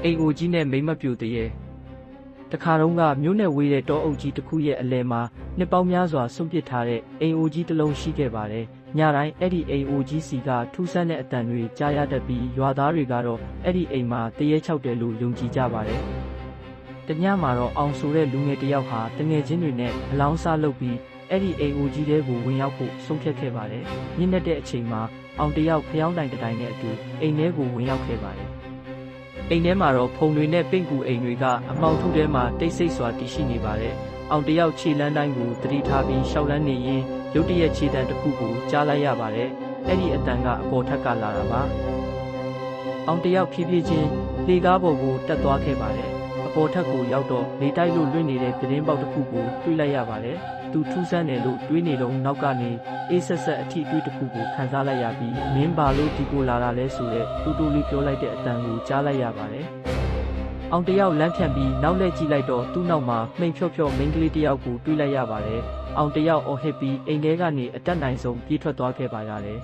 အိမ်အိုကြီးနဲ့မိမပြူတရေတခါတုန်းကမြို့နယ်ဝေးတဲ့တောအုပ်ကြီးတစ်ခုရဲ့အလယ်မှာနှစ်ပေါင်းများစွာဆွန့်ပစ်ထားတဲ့အိမ်အိုကြီးတစ်လုံးရှိခဲ့ပါတယ်ညတိုင်းအဲ့ဒီအိမ်အိုကြီးစီကထူးဆန်းတဲ့အတန်တွေကြားရတတ်ပြီးရွာသားတွေကတော့အဲ့ဒီအိမ်မှာတရေချောက်တယ်လို့ယုံကြည်ကြပါတယ်တညမှာတော့အောင်ဆိုတဲ့လူငယ်တစ်ယောက်ဟာတငယ်ချင်းတွေနဲ့အလောင်းစားလုပ်ပြီးအဲ့ဒီအိမ်အိုကြီးတဲကိုဝင်ရောက်ဖို့ဆုံးဖြတ်ခဲ့ပါတယ်ညနေတဲ့အချိန်မှာအောင်တယောက်ဖျောင်းတိုင်တိုင်နဲ့အတူအိမ်ထဲကိုဝင်ရောက်ခဲ့ပါတယ်အိမ်ထဲမှာတော့ဖုံတွေနဲ့ပင့်ကူအိမ်တွေကအမောင်ထုထဲမှာတိတ်ဆိတ်စွာတည်ရှိနေပါတယ်အောင်တယောက်ခြေလမ်းတိုင်းကိုတတိထားပြီးရှောက်လန်းနေရင်ရုတ်တရက်ခြေတံတစ်ခုကိုကြားလိုက်ရပါတယ်အဲ့ဒီအတန်ကအပေါ်ထက်ကလာတာပါအောင်တယောက်ဖြည်းဖြည်းချင်းလေကားပေါ်ကိုတက်သွားခဲ့ပါတယ်အပေါ်ထက်ကိုရောက်တော့လေတိုက်လို့လွင့်နေတဲ့ပြတင်းပေါက်တစ်ခုကိုတွေ့လိုက်ရပါတယ်သူထူးဆန်းတယ်လို့တွေးနေတော့နောက်ကနေအေးဆက်ဆက်အထီးတွေးတစ်ခုကိုခံစားလိုက်ရပြီးမင်းဘာလို့ဒီကိုလာတာလဲဆိုတဲ့တူတူလေးပြောလိုက်တဲ့အတန်ကိုကြားလိုက်ရပါတယ်အောင်တယောက်လမ်းဖြန့်ပြီးနောက်လှည့်ကြည့်လိုက်တော့သူ့နောက်မှာမှိန်ဖြော့ဖြော့မိန်းကလေးတယောက်ကိုတွေ့လိုက်ရပါတယ်အောင်တယောက်အော်ဟစ်ပြီးအိမ်ထဲကနေအတက်နိုင်ဆုံးပြေးထွက်သွားခဲ့ပါရတယ်